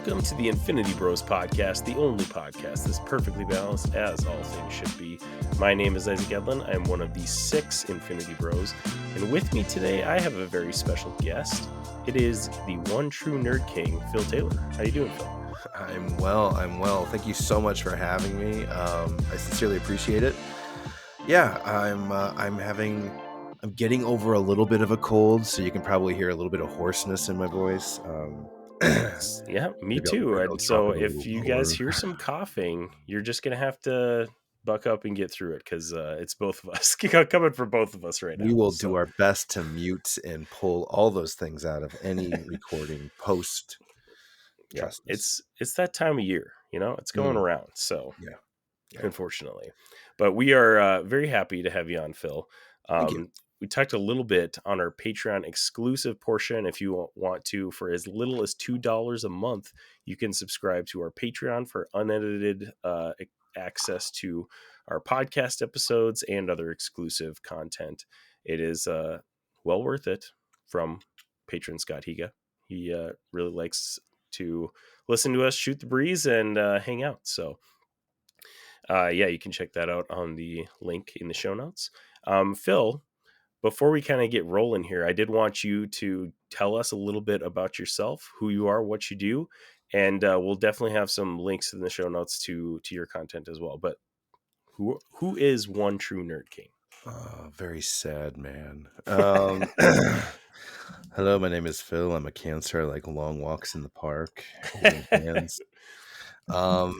Welcome to the Infinity Bros podcast, the only podcast that's perfectly balanced as all things should be. My name is Isaac Edlin. I'm one of the 6 Infinity Bros, and with me today I have a very special guest. It is the one true nerd king, Phil Taylor. How you doing, Phil? I'm well. Thank you so much for having me. I sincerely appreciate it. Yeah, I'm getting over a little bit of a cold, so you can probably hear a little bit of hoarseness in my voice. Yeah, me maybe too. I'll And drop so it a if little you lower. guys hear some coughing, you're just going to have to buck up and get through it because it's both of us coming for both of us right now. We will do our best to mute and pull all those things out of any recording post. Yeah, Trust us. it's that time of year, it's going around. So Yeah. unfortunately, but we are very happy to have you on, Phil. Thank you. We talked a little bit on our Patreon exclusive portion. If you want to, for as little as $2 a month, you can subscribe to our Patreon for unedited access to our podcast episodes and other exclusive content. It is well worth it. From patron Scott Higa. He really likes to listen to us shoot the breeze and hang out. So you can check that out on the link in the show notes. Phil, before we kind of get rolling here, I did want you to tell us a little bit about yourself, who you are, what you do, and we'll definitely have some links in the show notes to your content as well. But who is one true nerd king? Very sad, man. Hello, my name is Phil. I'm a Cancer. I like long walks in the park, holding hands. Beautiful.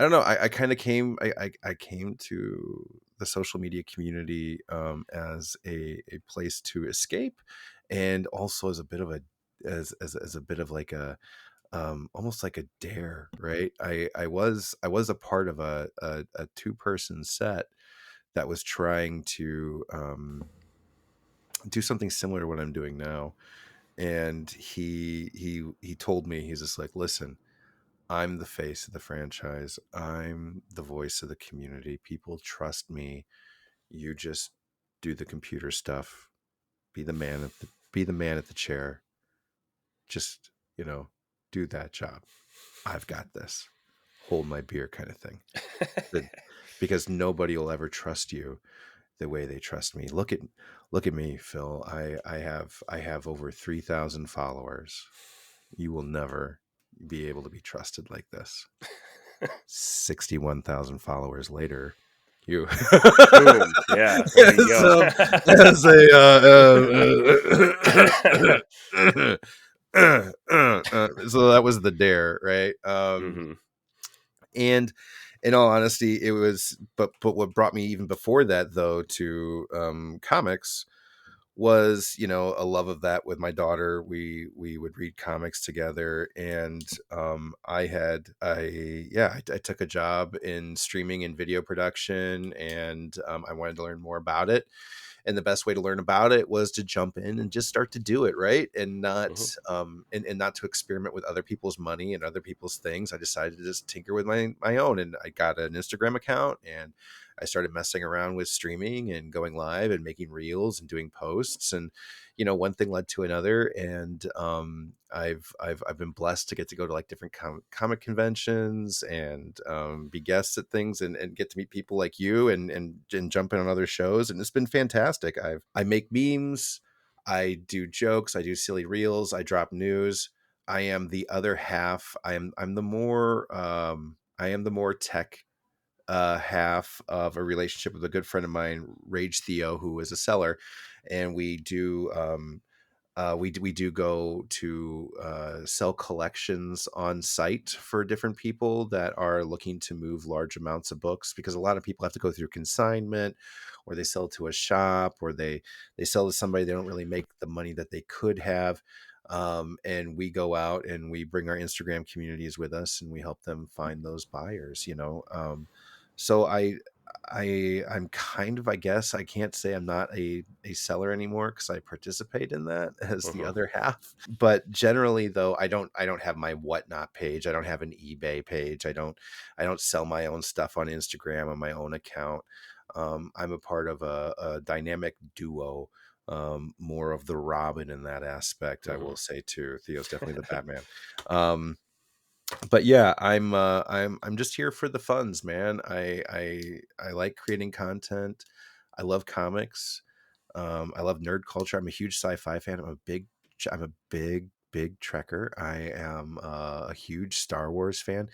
I don't know. I kind of came. I came to the social media community as a place to escape, and also as a bit of as a bit of like a almost like a dare, right? I was a part of a 2-person set that was trying to do something similar to what I'm doing now. And he told me, he's just like, listen, I'm the face of the franchise. I'm the voice of the community. People trust me. You just do the computer stuff. Be the man at the chair. Just, do that job. I've got this. Hold my beer kind of thing. Because nobody will ever trust you the way they trust me. Look at me, Phil. I have over 3,000 followers. You will never be able to be trusted like this. 61,000 followers later, you Boom. Yeah, there you go. So that was the dare, right? Mm-hmm. And in all honesty, it was, but what brought me even before that though to comics was, a love of that with my daughter. We would read comics together, and I took a job in streaming and video production, and I wanted to learn more about it. And the best way to learn about it was to jump in and just start to do it, right? And not and not to experiment with other people's money and other people's things. I decided to just tinker with my own, and I got an Instagram account, and I started messing around with streaming and going live and making reels and doing posts, and one thing led to another, and I've been blessed to get to go to like different comic conventions and be guests at things, and get to meet people like you, and jump in on other shows, and it's been fantastic. I make memes, I do jokes, I do silly reels, I drop news. I am the other half. I'm the more tech half of a relationship with a good friend of mine, Rage Theo, who is a seller, and we do we do go to sell collections on site for different people that are looking to move large amounts of books, because a lot of people have to go through consignment, or they sell to a shop, or they sell to somebody, they don't really make the money that they could have. And we go out and we bring our Instagram communities with us, and we help them find those buyers, so I'm kind of, I guess I can't say I'm not a seller anymore, because I participate in that as the other half. But generally though, I don't have my whatnot page. I don't have an eBay page. I don't sell my own stuff on Instagram on my own account. I'm a part of a dynamic duo more of the Robin in that aspect. I will say too. Theo's definitely the Batman. But yeah, I'm just here for the funds, man. I like creating content. I love comics. I love nerd culture. I'm a huge sci-fi fan. I'm a big Trekker. I am a huge Star Wars fan.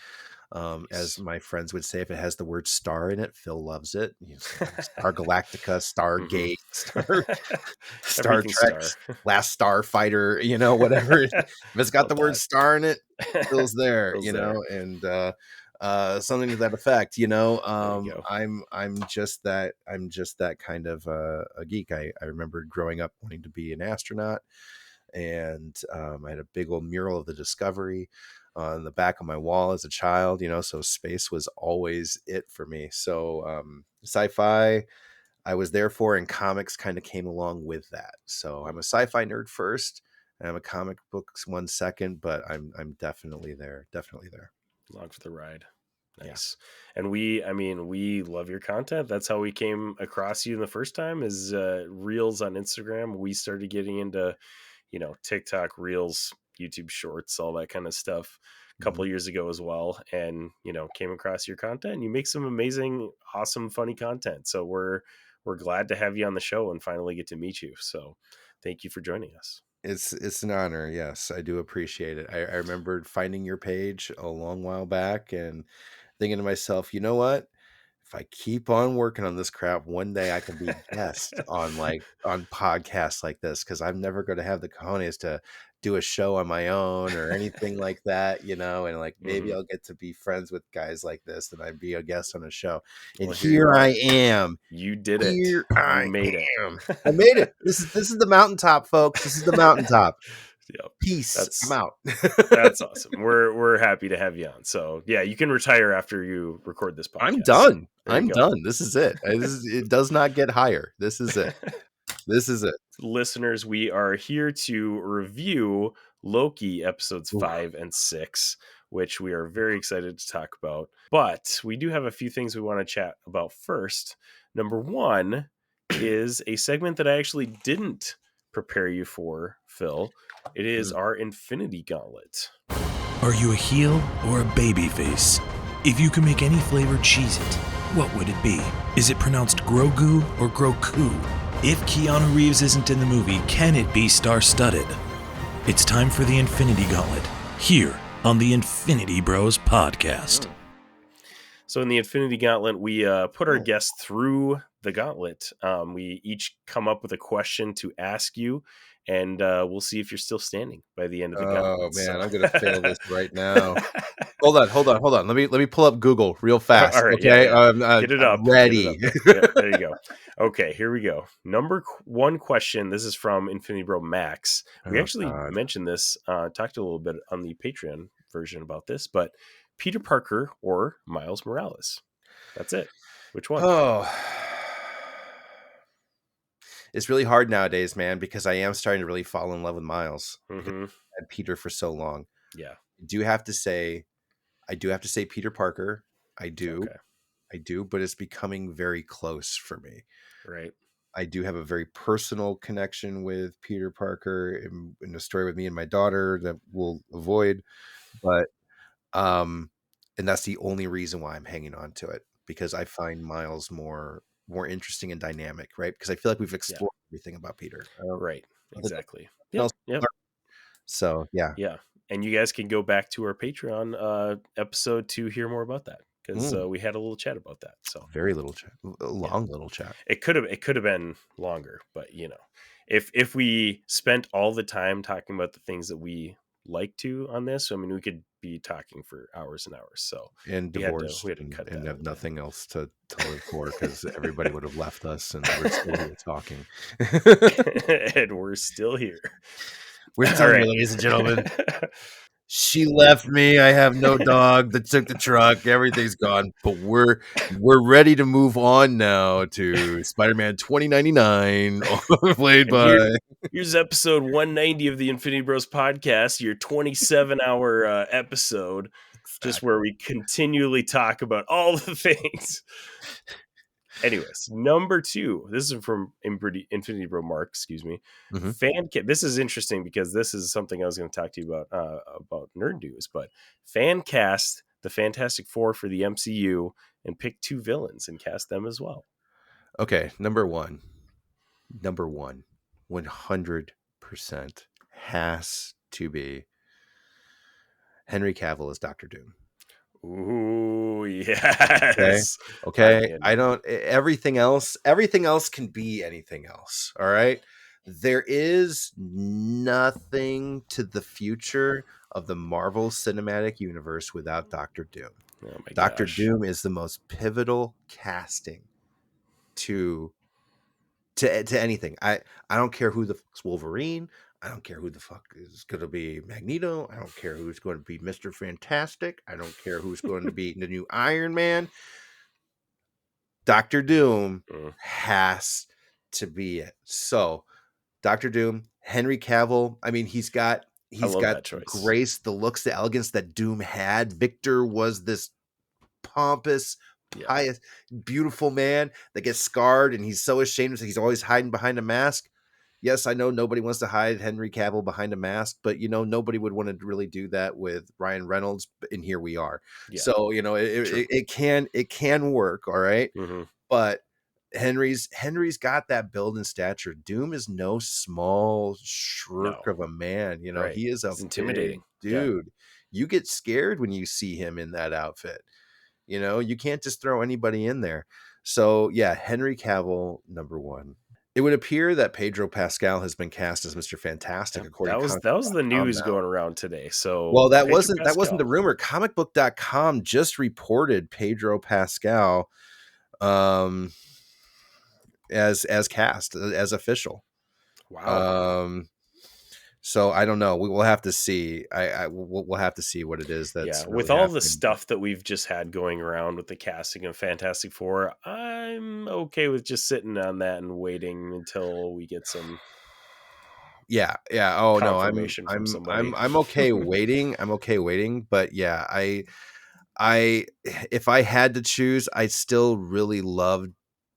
As Nice. my friends would say, if it has the word star in it, Phil loves it. Star Galactica, Stargate, Star Everything Trek, star. Last Starfighter, whatever. If it's got Love the word that. star in it, Phil's there, Feels there. and something to that effect. There you go. I'm just that kind of a geek. I remember growing up wanting to be an astronaut, and I had a big old mural of the Discovery on the back of my wall as a child, so space was always it for me. So sci-fi I was there for, and comics kind of came along with that. So I'm a sci-fi nerd first, and I'm a comic books one second, but I'm definitely there. Definitely there. Along for the ride. Yeah. Nice. And we love your content. That's how we came across you the first time is reels on Instagram. We started getting into, TikTok reels, YouTube shorts, all that kind of stuff a couple Mhm. of years ago as well. And, came across your content and you make some amazing, awesome, funny content. So we're glad to have you on the show and finally get to meet you. So thank you for joining us. It's an honor. Yes, I do appreciate it. I remembered finding your page a long while back and thinking to myself, you know what? If I keep on working on this crap, one day I can be guest on podcasts like this, because I'm never going to have the cojones to do a show on my own or anything like that, and like maybe Hmm. I'll get to be friends with guys like this and I'd be a guest on a show. And Well, here you here are. I am. You did it. Here You I made it. am. I made it. This is the mountaintop, folks. This is the mountaintop. Yep. Peace. I'm That's out. that's awesome. We're happy to have you on. So yeah, you can retire after you record this I'm podcast. So done. there you I'm go. done. This is it. It does not get higher. This is it. This is it. Listeners, we are here to review Loki episodes Oof. 5 and 6, which we are very excited to talk about. But we do have a few things we want to chat about first. Number one is a segment that I actually didn't prepare you for, Phil. It is Mm. our Infinity Gauntlet. Are you a heel or a baby face? If you could make any flavor Cheez-It, what would it be? Is it pronounced Grogu or Groku? If Keanu Reeves isn't in the movie, can it be star-studded? It's time for the Infinity Gauntlet, here on the Infinity Bros podcast. So in the Infinity Gauntlet, we put our guests through the gauntlet. We each come up with a question to ask you, and we'll see if you're still standing by the end of the Oh gauntlet. So, man, I'm gonna fail this right now. Hold on. Let me pull up Google real all fast. right, yeah, Okay, yeah, get it I'm up, ready. Yep, yep, there you go. Okay, here we go. One question. This is from Infinity Bro Max. We Oh actually God. mentioned this, talked a little bit on the Patreon version about this, but Peter Parker or Miles Morales? That's it. Which one? Oh, it's really hard nowadays, man, because I am starting to really fall in love with Miles because Mm-hmm. I had Peter for so long. Yeah. I do have to say, I do have to say Peter Parker. I do, Okay. I do, but it's becoming very close for me. Right. I do have a very personal connection with Peter Parker in a story with me and my daughter that we'll avoid, but um, and that's the only reason why I'm hanging on to it, because I find Miles more interesting and dynamic, right? Because I feel like we've Yeah. explored everything about Peter. Right. Nothing Exactly. else Yep. to Yep. learn. So yeah. Yeah. And you guys can go back to our Patreon episode to hear more about that because Mm, we had a little chat about that. So very little chat, a yeah, long little chat. it could have been longer, but if we spent all the time talking about the things that we like to on this, I mean, we could be talking for hours and hours. So And we had to divorced cut and that have out. Yeah. nothing else to live for, because everybody would have left us and we're still here talking. And we're still here. We're All still here, right. ladies and gentlemen. She left me. I have no dog that took the truck. Everything's gone. But we're ready to move on now to Spider-Man 2099, played And by here's episode 190 of the Infinity Bros podcast, your 27-hour episode, just where exactly. we continually talk about all the things. Anyways, number 2. This is from Infinity Bro Mark, excuse me. Mm-hmm. This is interesting because this is something I was going to talk to you about nerd news, but fan cast the Fantastic Four for the MCU and pick 2 villains and cast them as well. Okay, number one, 100% has to be Henry Cavill as Doctor Doom. Ooh, Okay. yes. Okay. I don't everything else can be anything else. All right. There is nothing to the future of the Marvel Cinematic Universe without Doctor Doom. Oh my Doctor gosh. Doom is the most pivotal casting to to anything. I don't care who the fuck's Wolverine. I don't care who the fuck is going to be Magneto. I don't care who's going to be Mr. Fantastic. I don't care who's going to be the new Iron Man. Dr. Doom has to be it. So, Dr. Doom, Henry Cavill, I mean, he's got I love the that choice. grace, the looks, the elegance that Doom had. Victor was this pompous, pious, beautiful man that gets scarred, and he's so ashamed that he's always hiding behind a mask. Yes, I know nobody wants to hide Henry Cavill behind a mask, but nobody would want to really do that with Ryan Reynolds, and here we are. Yeah. So it can work, all right. Mm-hmm. But Henry's got that build and stature. Doom is no small shirk of a man. Right. He is a It's intimidating dude. You get scared when you see him in that outfit. You can't just throw anybody in there. So yeah, Henry Cavill, number 1. It would appear that Pedro Pascal has been cast as Mr. Fantastic, according to that was the news now. going around today. So well, that wasn't the rumor. Comicbook.com just reported Pedro Pascal as cast, as official. Wow. So I don't know. We will have to see. We'll have to see what it is that's really with all the happening. stuff that we've just had going around with the casting of Fantastic Four, I'm okay with just sitting on that and waiting until we get some yeah. Oh no, confirmation from somebody. I'm okay waiting. I'm okay waiting, but yeah, I if I had to choose, I really loved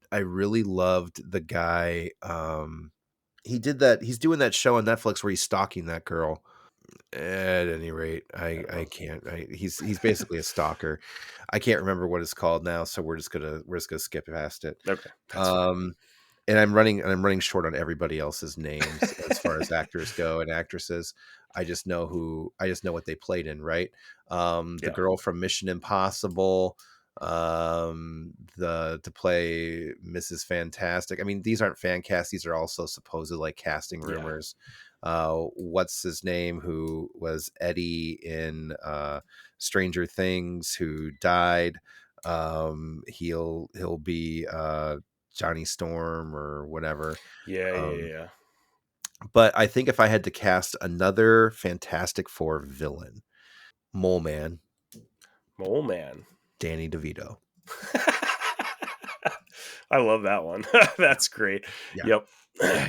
the guy. He's doing that show on Netflix where he's stalking that girl. At any rate, I can't. He's basically a stalker. I can't remember what it's called now, so we're just gonna skip past it. Okay, that's fine. And I'm running short on everybody else's names as far as actors go and actresses. I just know what they played in, right? The girl from Mission Impossible, to play Mrs. Fantastic. I mean, these aren't fan casts, these are also supposed casting rumors. What's his name, who was Eddie in Stranger Things, who died. He'll be Johnny Storm or whatever. Yeah. But I think if I had to cast another Fantastic Four villain, Mole Man, Danny DeVito. I love that one. That's great. Yeah. Yep.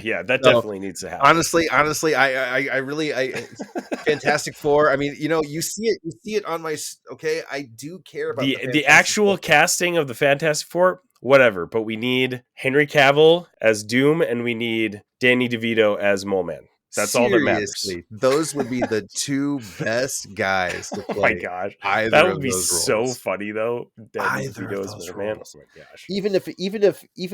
Yeah, that definitely needs to happen. Honestly, I really Fantastic Four. I mean, you see it on my. Okay, I do care about the actual casting of the Fantastic Four. Whatever, but we need Henry Cavill as Doom, and we need Danny DeVito as Mole Man. That's all that matters. Those would be the 2 best guys to play. Oh my gosh, either that would of be those so roles. funny though. Danny Either DeVito of as those Mole Man. roles. Oh my gosh. Even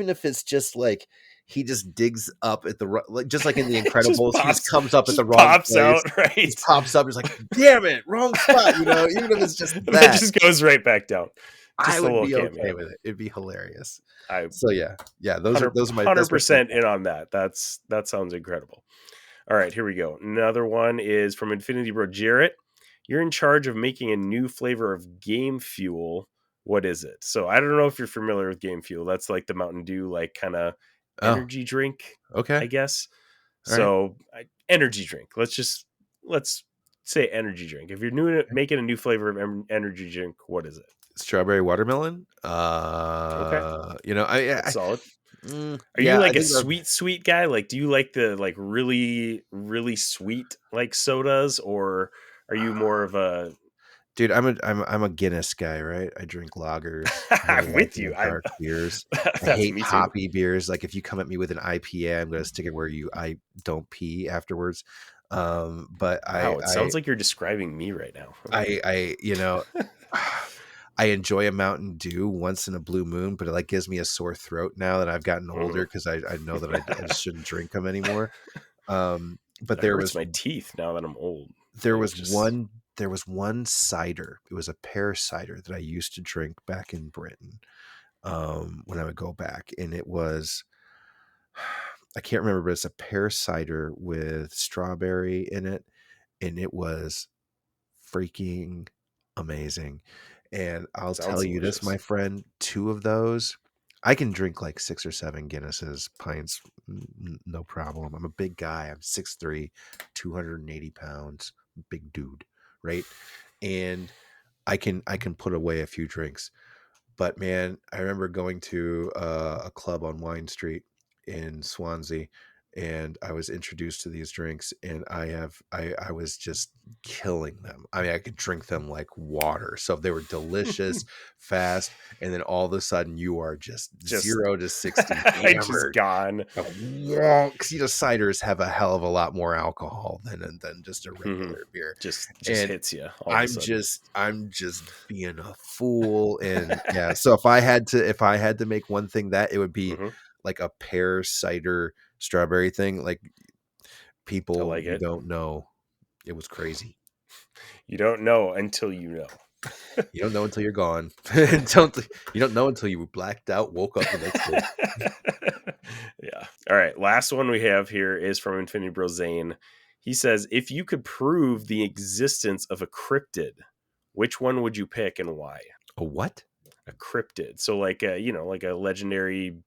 if it's just like he just digs up at the just like in The Incredibles, he just comes up at the wrong pops place. Out, right? He pops up. He's like, damn it, wrong spot. Even if it's just that, it just goes right back down. I would be okay with it. It'd be hilarious. Those are my 100% in on that. That sounds incredible. All right, here we go. Another one is from Infinity Bro Jarrett. You're in charge of making a new flavor of Game Fuel. What is it? So I don't know if you're familiar with Game Fuel. That's like the Mountain Dew, kind of energy drink. Okay, I guess. All so energy drink. Let's say energy drink. If you're making a new flavor of energy drink, what is it? Strawberry watermelon. Okay. That's solid. Are you a sweet guy? Do you like the really, really sweet sodas, or are you more of a Dude, I'm a Guinness guy, right? I drink lagers. I don't I'm like with you. dark beers. I That's hate me too. hoppy beers. Like if you come at me with an IPA, I'm gonna stick it where I don't pee afterwards. But Wow, it sounds like you're describing me right now. Okay. you know, I enjoy a Mountain Dew once in a blue moon, but it like gives me a sore throat now that I've gotten Mhm. older because I know that I just shouldn't drink them anymore. But It hurts my teeth now that I'm old. there Like was just one there was one cider. It was a pear cider that I used to drink back in Britain when I would go back, and it was I can't remember, but it's a pear cider with strawberry in it, and it was freaking amazing. And I'll sounds tell you this, delicious. my friend, two of those, I can drink like 6 or 7 Guinnesses, pints, no problem. I'm a big guy. I'm 6'3", 280 pounds, big dude, right? And I can put away a few drinks. But man, I remember going to a club on Wine Street in Swansea, and I was introduced to these drinks, and I was just killing them. I mean, I could drink them like water. So they were delicious, fast, and then all of a sudden you are just Just 0 to 60 I just hammered. gone. Because ciders have a hell of a lot more alcohol than just a Mhm. regular beer, Just and hits you all of a sudden. I'm just being a fool. And yeah, so if I had to make one thing, that it would be Mhm. like a pear cider strawberry thing. Like I people, like you it. don't know, it was crazy. You don't know until you know. You don't know until you're gone. don't You don't know until you were blacked out, woke up the next day. Yeah. All right. Last one we have here is from Infinity Bro Zane. He says, if you could prove the existence of a cryptid, which one would you pick and why? A what? A cryptid. So like a, like a legendary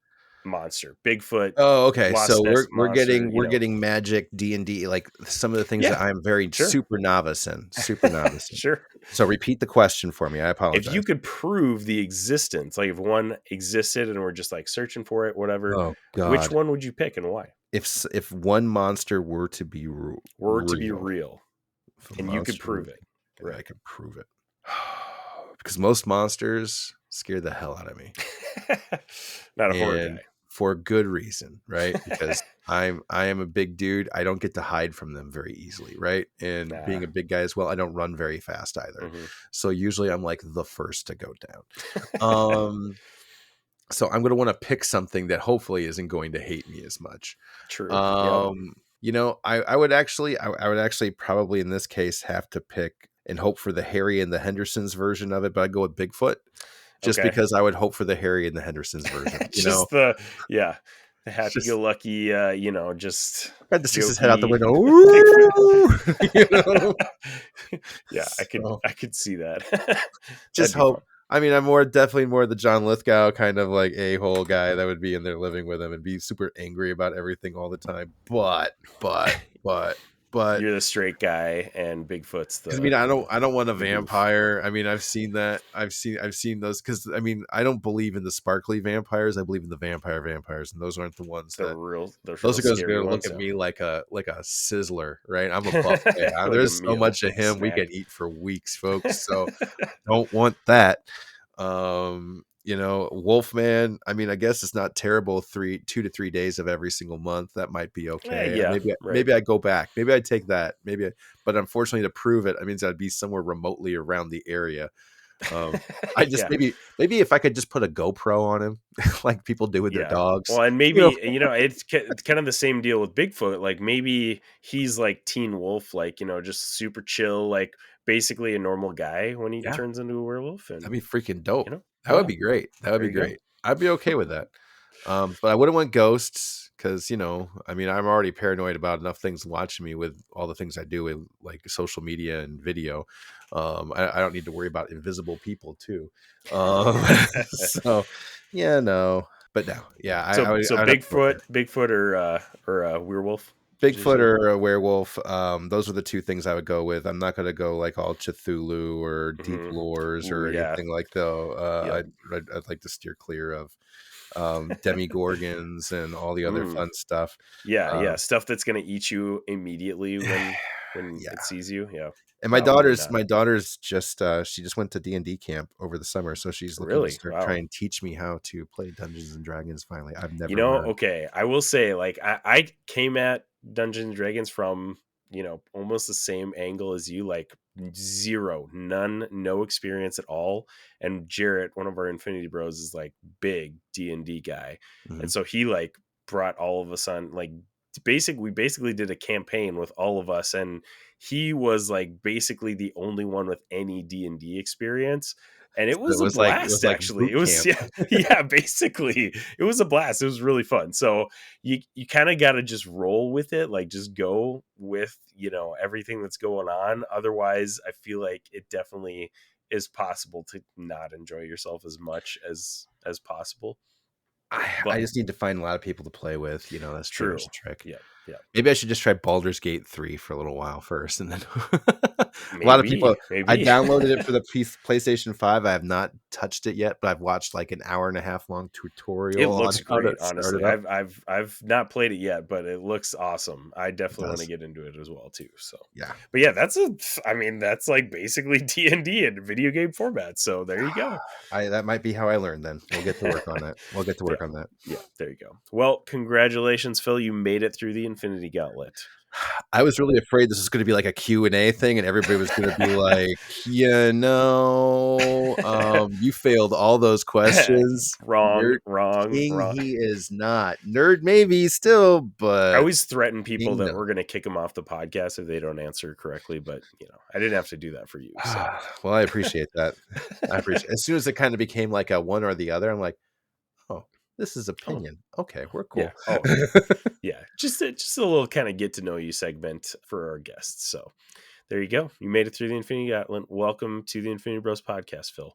monster, Bigfoot, Oh, okay. Loch So Ness we're monster, getting we're getting magic, D&D, like some of the things that Yeah, I'm very sure. super novice in. Super novice in. Sure. So repeat the question for me. I If you apologize. could prove the existence, like if one existed and we're just like searching for it, whatever, Oh which God. one would you pick and why? If one monster were to be Were to be real, real if a and you could monster prove it. and I Right. could prove it, because most monsters scare the hell out of me, Not a horror and guy. for good reason, right? Because I am a big dude. I don't get to hide from them very easily, right? And Nah. being a big guy as well, I don't run very fast either. Mhm. So usually I'm like the first to go down. Um, so I'm going to want to pick something that hopefully isn't going to hate me as much. True. Yep. I would actually probably in this case have to pick and hope for the Harry and the Hendersons version of it, but I'd go with Bigfoot just Okay. because I would hope for the Harry and the Hendersons version. Just the happy Just go lucky, just had to stick his head out the jokey window. Bigfoot. Yeah, So I could see that. just That'd be fun. hope. I mean, I'm definitely more the John Lithgow kind of like a-hole guy that would be in there living with him and be super angry about everything all the time. But You're the straight guy and Bigfoot's because I mean, I don't want a the goof. vampire. I mean, I've seen that. I've seen those. Because I mean, I don't believe in the sparkly vampires. I believe in the vampires, and those aren't the ones that. Those Those real are guys scary going to look ones. at me like a sizzler, right? I'm a buffet. Like a There's so meal, much of like a him we snack. can eat for weeks, folks. So don't want that. Wolfman. I mean, I guess it's not terrible. 2 to 3 days of every single month. That might be okay. Yeah, right. Maybe I go back. Maybe I take that. But unfortunately, to prove it, I means I'd be somewhere remotely around the area. I just Yeah. maybe if I could just put a GoPro on him, like people do with their Yeah. dogs. Well, and You know, maybe, it's kind of the same deal with Bigfoot. Like maybe he's like Teen Wolf, like, just super chill, like basically a normal guy when he yeah, turns into a werewolf. that'd And, be freaking dope. That would yeah, be great. That would there be you go. great. I'd be okay with that. But I wouldn't want ghosts because, I mean, I'm already paranoid about enough things watching me with all the things I do with like social media and video. I don't need to worry about invisible people too. So yeah, no, but no, yeah, So I would have to go there. Bigfoot or a werewolf, did you Bigfoot say? or a werewolf. Those are the two things I would go with. I'm not going to go like all Cthulhu or Deep Hmm. Lores Ooh, or yeah. anything like that. Yep. I'd like to steer clear of demigorgons and all the other Mm. fun stuff. Yeah, Um, stuff that's gonna eat you immediately when when Yeah. it sees you. Yeah. And my Probably daughter's not. my daughter's just she just went to D&D camp over the summer, so she's looking to Really? start Wow. try and teach me how to play Dungeons and Dragons finally. I've You never know, learned. okay, I will say, like, I came at Dungeons and Dragons from, almost the same angle as you, like zero, none, no experience at all. And Jarrett, one of our Infinity Bros, is like big D&D guy, and Mhm. so he like brought all of us on, like, we basically did a campaign with all of us, and he was like basically the only one with any D&D experience. And it So was a it was blast, like actually. boot It was, camp. yeah, yeah, basically it was a blast. It was really fun. So you kind of got to just roll with it, like just go with everything that's going on. Otherwise, I feel like it definitely is possible to not enjoy yourself as much as possible. I But just need to find a lot of people to play with, that's pretty much true, the trick. yeah, yeah, Maybe I should just try Baldur's Gate 3 for a little while first, and then a lot of people. I maybe. downloaded it for the PlayStation 5. I have not touched it yet, but I've watched like an hour and a half long It tutorial on looks how to great, start honestly. it up. I've not played it yet, but it looks awesome. I It definitely want to does. get into it as well too. So, Yeah. but yeah, I mean, that's like basically D&D in video game format. So there you go. That might be how I learned then. We'll get to work on that. We'll get to Yeah, work on that. yeah, there you go. Well, congratulations, Phil. You made it through the Infinity Gauntlet. I was really afraid this was going to be like a Q&A thing and everybody was going to be like, you failed all those questions. Wrong, Nerd wrong, King, wrong. he is not. Nerd maybe still, I but always threaten people King, that no. we're going to kick them off the podcast if they don't answer correctly, but I didn't have to do that for you. So, Well, I appreciate that. As soon as it kind of became like a one or the other, I'm like, oh, this is oh, opinion. Okay, we're yeah. cool. Oh, yeah. Just a little kind of get to know you segment for our guests. So there you go. You made it through the Infinity Gauntlet. Welcome to the Infinity Bros podcast, Phil.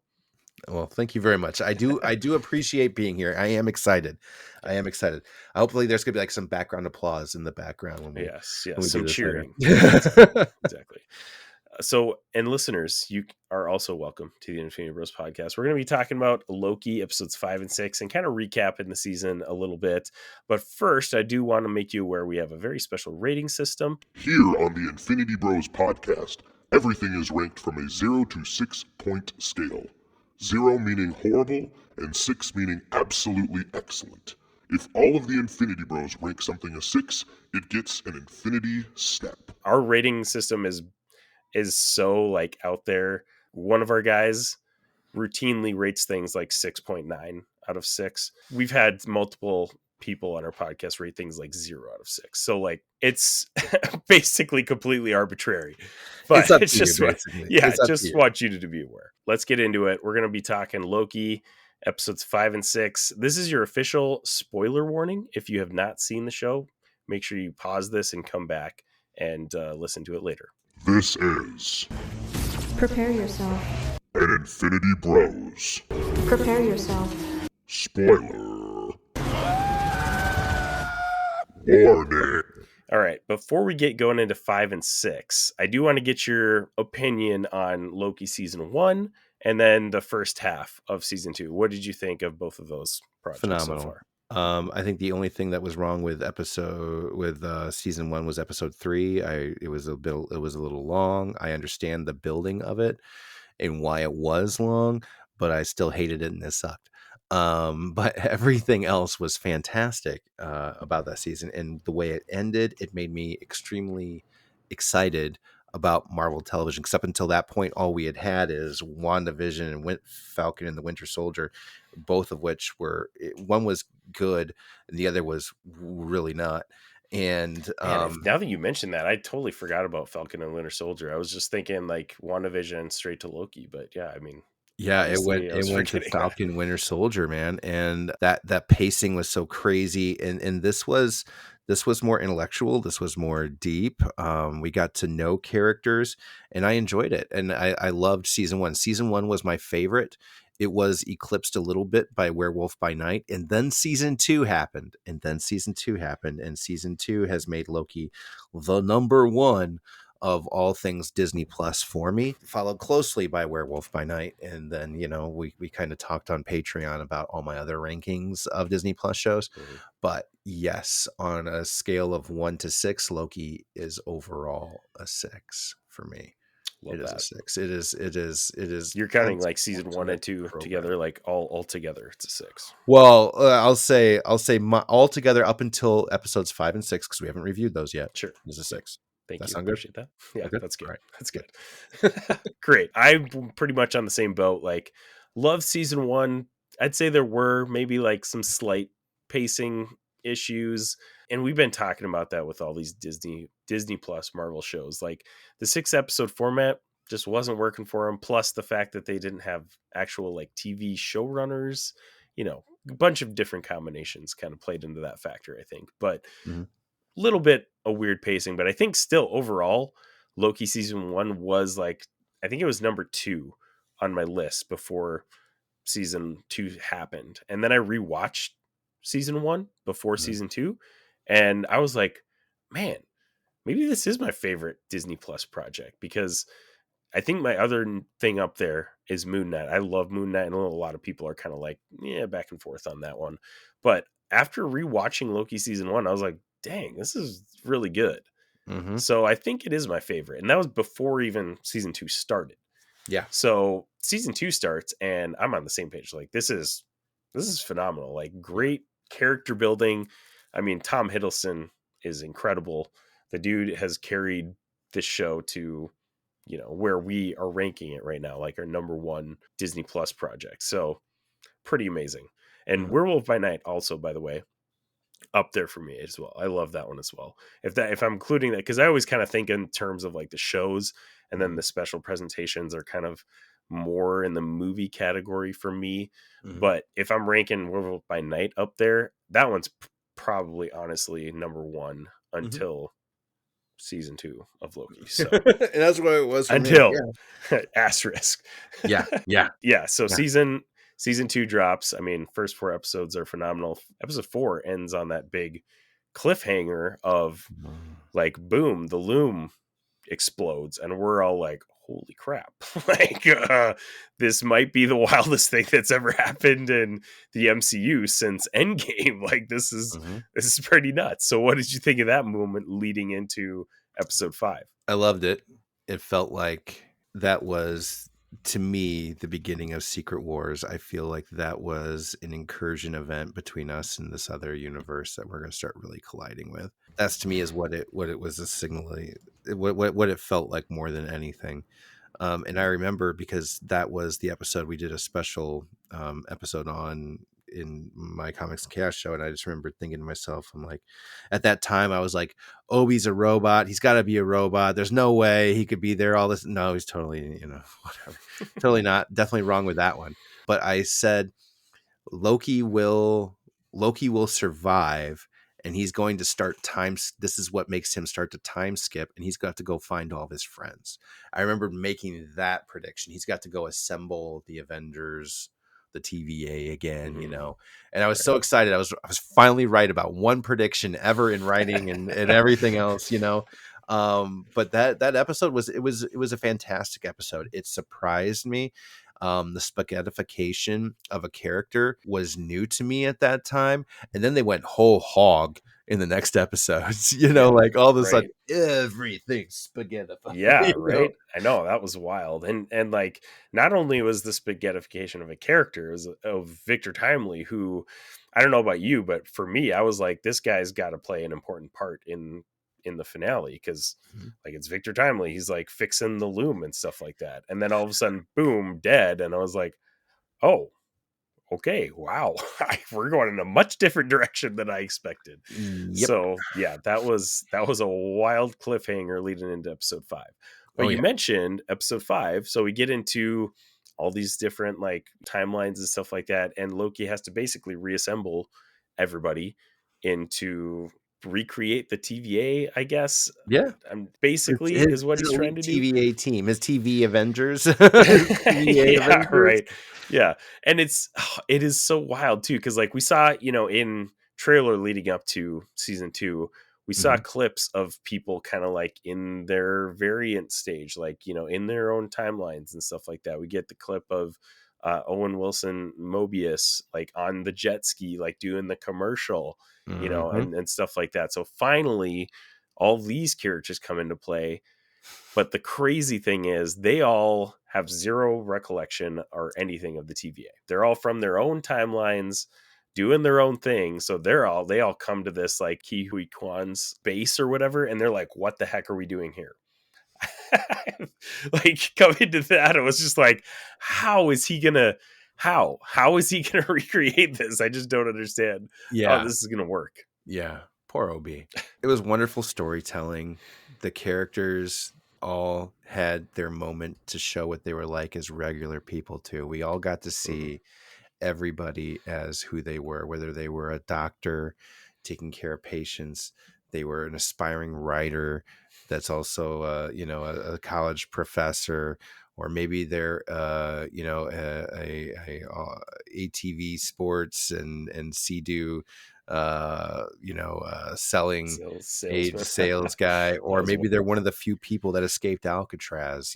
Well, thank you very much. I do appreciate being here. I am excited. I am excited. Hopefully there's gonna be like some background applause in the background when Yes, we some do this later. cheering. Yeah, exactly. So, and listeners, you are also welcome to the Infinity Bros podcast. We're going to be talking about Loki episodes 5 and 6 and kind of recapping the season a little bit. But first, I do want to make you aware we have a very special rating system. Here on the Infinity Bros podcast, everything is ranked from a 0 to 6 point scale. 0 meaning horrible, and 6 meaning absolutely excellent. If all of the Infinity Bros rank something a 6, it gets an Infinity Step. Our rating system is so like out there. One of our guys routinely rates things like 6.9 out of 6. We've had multiple people on our podcast rate things like 0 out of 6. So like it's basically completely arbitrary. But It's up it's to you, just basically. yeah, It's up to just you. want you to be aware. Let's get into it. We're going to be talking Loki episodes 5 and 6. This is your official spoiler warning. If you have not seen the show, make sure you pause this and come back and listen to it later. This is Prepare yourself. an Infinity Bros Prepare yourself. spoiler warning. All right. Before we get going into 5 and 6, I do want to get your opinion on Loki season 1 and then the first half of season 2. What did you think of both of those projects Phenomenal. so far? I think the only thing that was wrong with season 1 was episode 3. It was a little long. I understand the building of it and why it was long, but I still hated it and it sucked. But everything else was fantastic about that season, and the way it ended, it made me extremely excited about Marvel television. Because up until that point, all we had is WandaVision and Falcon and the Winter Soldier, both of which one was good and the other was really not. And Man, now that you mentioned that, I totally forgot about Falcon and Winter Soldier. I was just thinking like WandaVision straight to Loki, but yeah, I mean, yeah, obviously I was it went to forgetting that. Falcon Winter Soldier, man, and that pacing was so crazy, and this was more intellectual. This was more deep. We got to know characters, and I enjoyed it, and I loved season 1. Season 1 was my favorite. It was eclipsed a little bit by Werewolf by Night, and then season 2 happened, and season 2 has made Loki the number one of all things Disney Plus for me, followed closely by Werewolf by Night. And then, we kind of talked on Patreon about all my other rankings of Disney Plus shows. Mhm. But yes, on a scale of 1 to 6, Loki is overall a 6 for me. Love It is a that. 6. It is. You're counting God's like season 1 and 2 program. together, like all together. It's a 6. Well, I'll say all together up until episodes 5 and 6, because we haven't reviewed those yet. Sure. Is a 6. Thank That you. sound good? Appreciate that. Yeah, Good? that's good. All right. That's good. Great. I'm pretty much on the same boat. Like, love season 1. I'd say there were maybe like some slight pacing issues, and we've been talking about that with all these Disney Plus Marvel shows. Like, the 6-episode format just wasn't working for them. Plus the fact that they didn't have actual like TV showrunners, a bunch of different combinations kind of played into that factor, I think. But Mhm. little bit of weird pacing, but I think still overall Loki season 1 was like, I think it was number 2 on my list before season 2 happened. And then I rewatched season 1 before Mhm. season 2, and I was like, man, maybe this is my favorite Disney Plus project, because I think my other thing up there is Moon Knight. I love Moon Knight, and a lot of people are kind of like, yeah, back and forth on that one. But after rewatching Loki season 1, I was like, dang, this is really good. Mhm. So I think it is my favorite. And that was before even season 2 started. Yeah. So season 2 starts and I'm on the same page. Like, this is phenomenal. Like, great character building. I mean, Tom Hiddleston is incredible. The dude has carried this show to, where we are ranking it right now, like our number 1 Disney Plus project. So pretty amazing. And Mhm. Werewolf by Night also, by the way, up there for me as well. I love that one as well. If I'm including that, because I always kind of think in terms of like the shows, and then the special presentations are kind of more in the movie category for me. Mhm. But if I'm ranking Werewolf by Night up there, that one's probably honestly number 1 until season 2 of Loki. So And that's what it was for me. until asterisk. Yeah. Yeah. Yeah. So Yeah. season 2 drops. I mean, first 4 episodes are phenomenal. Episode 4 ends on that big cliffhanger of like, boom, the loom explodes, and we're all like, holy crap. Like, this might be the wildest thing that's ever happened in the MCU since Endgame. Like, this is pretty nuts. So what did you think of that moment leading into episode 5? I loved it. It felt like that was, to me, the beginning of Secret Wars. I feel like that was an incursion event between us and this other universe that we're going to start really colliding with. That's, to me, is what it was a signal, what it felt like more than anything. And I remember, because that was the episode we did a special episode on in my Comics and Chaos show, and I just remember thinking to myself, I'm like, at that time I was like, Obi's a robot, he's got to be a robot, there's no way he could be there all this. No, he's totally, whatever. Totally not, definitely wrong with that one. But I said Loki will survive, and he's going to start this is what makes him start to time skip, and he's got to go find all of his friends. I remember making that prediction. He's got to go assemble the Avengers, the TVA again, and I was so excited. I was finally right about one prediction ever in writing and everything else, but that episode was a fantastic episode. It surprised me. The spaghettification of a character was new to me at that time, and then they went whole hog in the next episodes. Like, all of a sudden everything's spaghettified. Yeah, right. I know, that was wild. And like, not only was the spaghettification of a character, it was of Victor Timely, who, I don't know about you, but for me, I was like, this guy's got to play an important part in the finale, because like, it's Victor Timely. He's like fixing the loom and stuff like that. And then all of a sudden, boom, dead. And I was like, oh, okay, wow, we're going in a much different direction than I expected. Yep. So yeah, that was a wild cliffhanger leading into episode 5. But you mentioned episode 5, so we get into all these different like timelines and stuff like that, and Loki has to basically reassemble everybody into recreate the TVA, I guess. Yeah. Basically is what he's trying to do. TVA team, his TV Avengers. Yeah, right. Yeah. And it is so wild too, because like we saw, in trailer leading up to season 2, we saw Mhm. clips of people kind of like in their variant stage, like, you know, in their own timelines and stuff like that. We get the clip of Owen Wilson Mobius like on the jet ski, like doing the commercial, you know, Mhm. and stuff like that. So finally, all these characters come into play. But the crazy thing is, they all have zero recollection or anything of the TVA. They're all from their own timelines, doing their own thing. So they all come to this like Ki Hui Kwan's base or whatever, and they're like, "What the heck are we doing here?" Like coming to that, it was just like, how is he gonna? How is he gonna recreate this? I just don't understand how Yeah. this is gonna work. Yeah. Poor Obi. It was wonderful storytelling. The characters all had their moment to show what they were like as regular people too. We all got to Mhm. see everybody as who they were, whether they were a doctor taking care of patients, they were an aspiring writer that's also, a college professor, or maybe they're, ATV sports and Sea-Doo, selling aid Salesman. sales guy, That or was maybe they're one of the few people that escaped Alcatraz.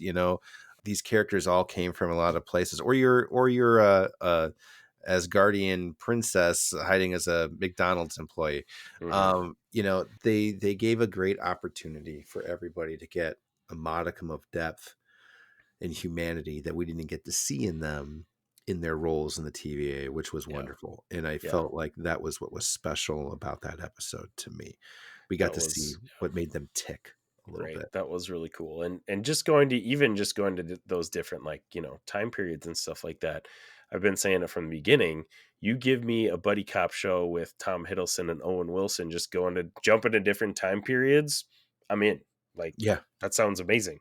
These characters all came from a lot of places, or you're a Asgardian princess hiding as a McDonald's employee. Mhm. They gave a great opportunity for everybody to get a modicum of depth and humanity that we didn't get to see in them in their roles in the TVA, which was Yeah, wonderful. And I yeah, felt like that was what was special about that episode to me. We got that to see was what made them tick a little right. bit. That was really cool. And just going to those different, like, you know, time periods and stuff like that. I've been saying it from the beginning. You give me a buddy cop show with Tom Hiddleston and Owen Wilson just going to jump into different time periods, I'm in. Like, Yeah. that sounds amazing.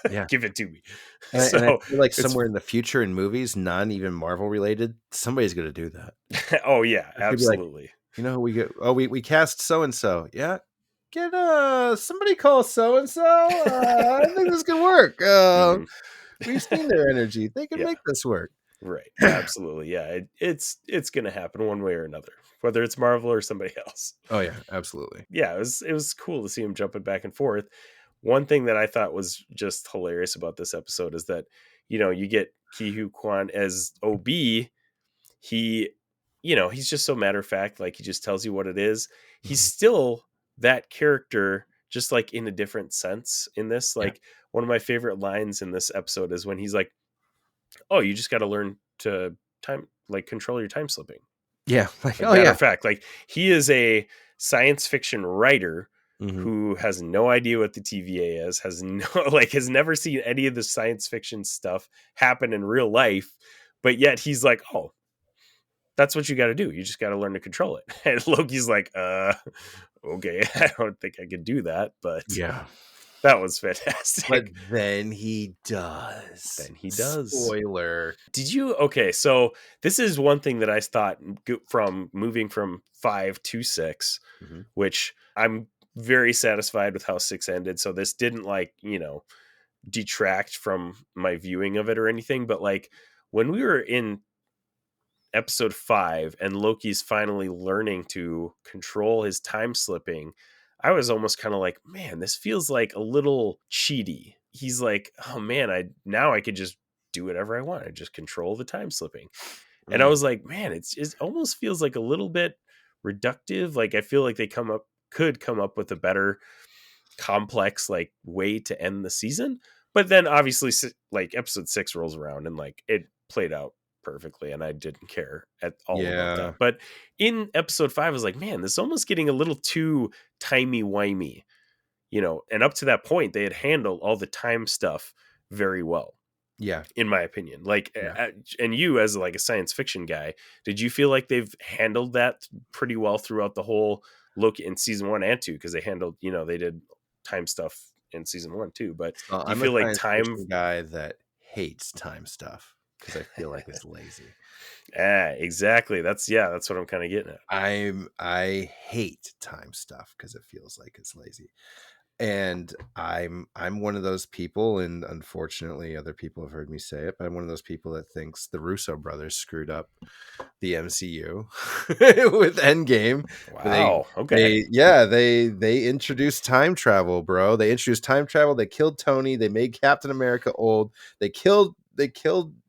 Yeah. Give it to me. And I So feel like it's somewhere in the future in movies, not even Marvel related, somebody's going to do that. oh yeah, It's going to be like, absolutely. who we get? Oh, we cast so and so. Yeah, get somebody call so and so. I think this could work. Hmm. We've seen their energy. They can Yeah. make this work. Right. Absolutely. Yeah. It's going to happen one way or another, whether it's Marvel or somebody else. Oh yeah, absolutely. Yeah, it was cool to see him jumping back and forth. One thing that I thought was just hilarious about this episode is that, you know, you get Ki-Hu Kwan as OB. He, you know, he's just so matter of fact, like he just tells you what it is. He's Mhm. still that character, just like in a different sense in this. Yeah, Like one of my favorite lines in this episode is when he's like, "Oh, you just got to learn to control your time slipping." yeah. Like, Like oh matter yeah. of fact, like he is a science fiction writer Hmm. who has no idea what the TVA is, has no like has never seen any of the science fiction stuff happen in real life, but yet he's like, "Oh, that's what you got to do. You just got to learn to control it." And Loki's like, okay, I don't think I could do that, but Yeah. that was But fantastic." then he does. Then he does. Spoiler. Did you? Okay, so this is one thing that I thought from moving from 5 to 6, Hmm. which I'm very satisfied with how 6 ended. So this didn't, like, you know, detract from my viewing of it or anything. But like when we were in episode 5 and Loki's finally learning to control his time slipping, I was almost kind of like, man, this feels like a little cheaty. He's like, oh man, I could just do whatever I want. I just control the time slipping. And I Mm. was like, man, it almost feels like a little bit reductive. Like I feel like they could come up with a better complex like way to end the season. But then obviously like episode 6 rolls around and like it played out perfectly and I didn't care at all about Yeah. that. But in episode 5 I was like, man, this is almost getting a little too timey-wimey, you know. And up to that point they had handled all the time stuff very well, Yeah. in my opinion. Like Yeah. and you as like a science fiction guy, did you feel like they've handled that pretty well throughout the whole look in season 1 and 2? Because they handled, you know, they did time stuff in season 1 too, but So do you I'm a feel like science time fiction guy that hates time stuff because I feel like it's lazy. exactly, that's what I'm kind of getting at. I hate time stuff because it feels like it's lazy. And I'm one of those people, and unfortunately other people have heard me say it, but I'm one of those people that thinks the Russo brothers screwed up the MCU with Endgame. Wow. Okay. They introduced time travel, bro. They introduced time travel. They killed Tony. They made Captain America old. They killed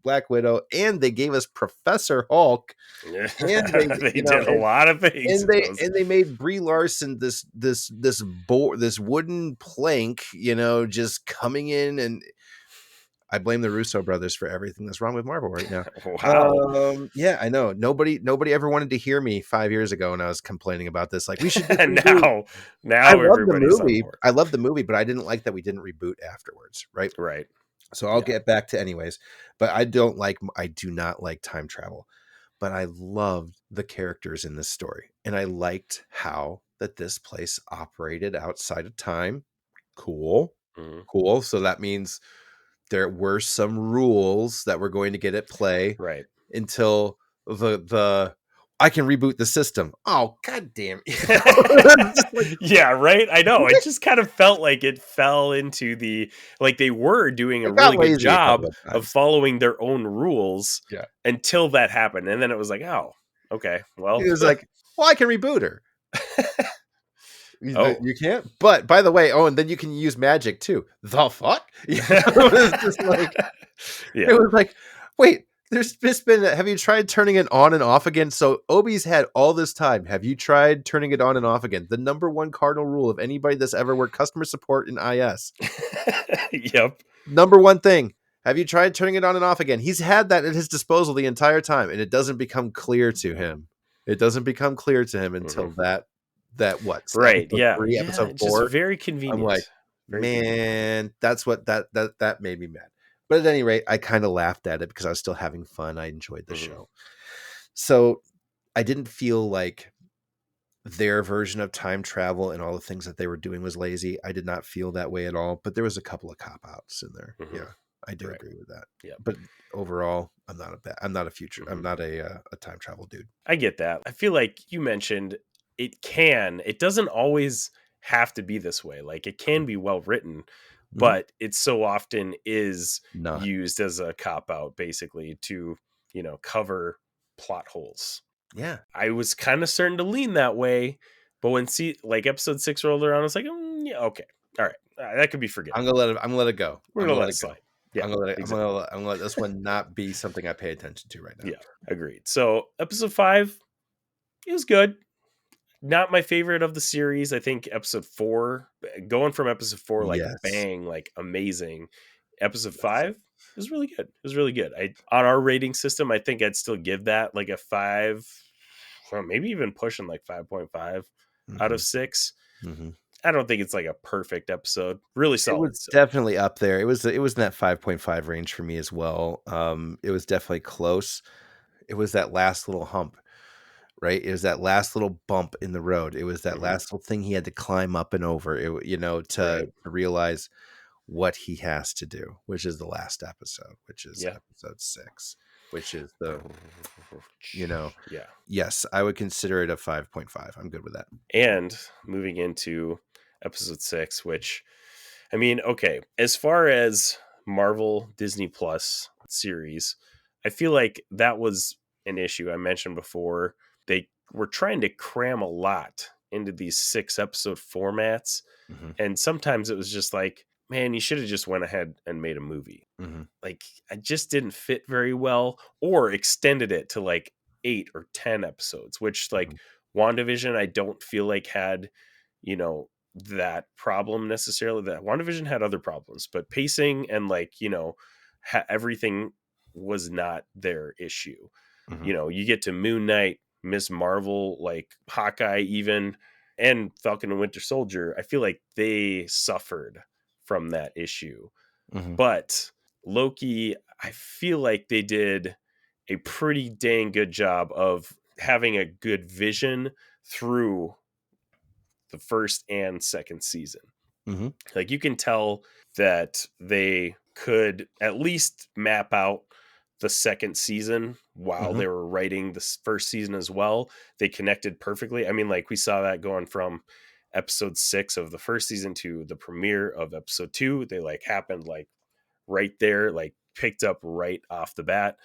Black Widow, and they gave us Professor Hulk. And they, They did a lot of things. and they made Brie Larson this wooden plank, just coming in, and I blame the Russo brothers for everything that's wrong with Marvel right now. Wow. Yeah, I know. Nobody ever wanted to hear me 5 years ago when I was complaining about this. Like, we should just reboot. now I love the everybody's on movie. board. I love the movie, but I didn't like that we didn't reboot afterwards, right? Right. So I'll get back to anyways. But I do not like time travel. But I loved the characters in this story. And I liked how that this place operated outside of time. Cool. Mm-hmm. Cool. So that means there were some rules that were going to get at play, right, until the I can reboot the system. Oh, god damn. Yeah, right. I know. It just kind of felt like it fell into they were doing a really good job of following their own rules, until that happened, and then it was like, oh, okay, well, it was like, well, I can reboot her. Oh, you can't. But by the way, and then you can use magic too. The fuck? It was just like, it was like, wait. There's just been. Have you tried turning it on and off again? So Obi's had all this time. Have you tried turning it on and off again? The number one cardinal rule of anybody that's ever worked customer support in IS. Yep. Number one thing. Have you tried turning it on and off again? He's had that at his disposal the entire time, and it doesn't become clear to him. It doesn't become clear to him until that what? Right. Episode 3, episode 4. Just very convenient. I'm like, man, that's what that made me mad. But at any rate, I kind of laughed at it because I was still having fun. I enjoyed the show. So I didn't feel like their version of time travel and all the things that they were doing was lazy. I did not feel that way at all. But there was a couple of cop-outs in there. Yeah, I do agree with that. Yeah. But overall, I'm not a time travel dude. I get that. I feel like you mentioned it doesn't always have to be this way. Like, it can be well written, but it so often is used as a cop-out, basically, to, cover plot holes. Yeah. I was kind of starting to lean that way, but when episode 6 rolled around, I was like, yeah, okay. All right. That could be forgiven. I'm going to let it go. We're going to let it slide. Yeah, I'm going to let this one not be something I pay attention to right now. Yeah, agreed. So episode 5 is good. Not my favorite of the series. I think episode 4, going from episode 4, bang, amazing. Episode 5 is really good. It was really good. On our rating system, I think I'd still give that a 5, or maybe even pushing 5.5 out of 6. I don't think it's a perfect episode. Really solid. It was definitely up there. It was in that 5.5 range for me as well. It was definitely close. It was that last little hump. Right. It was that last little bump in the road. It was that last little thing he had to climb up and over, to realize what he has to do, which is the last episode, which is episode 6, which is yes, I would consider it a 5.5. I'm good with that. And moving into episode 6, which, I mean, okay, as far as Marvel Disney Plus series, I feel like that was an issue I mentioned before. They were trying to cram a lot into these 6 episode formats. And sometimes it was just like, man, you should have just went ahead and made a movie. I just didn't fit very well, or extended it to 8 or 10 episodes, which WandaVision, I don't feel like had, that problem necessarily. That WandaVision had other problems, but pacing and everything was not their issue. You get to Moon Knight, Miss Marvel, Hawkeye even, and Falcon and Winter Soldier. I feel like they suffered from that issue. But Loki, I feel like they did a pretty dang good job of having a good vision through the first and second season. You can tell that they could at least map out the second season while they were writing the first season as well. They connected perfectly. I mean, we saw that going from episode 6 of the first season to the premiere of episode 2. They like happened like right there, like picked up right off the bat.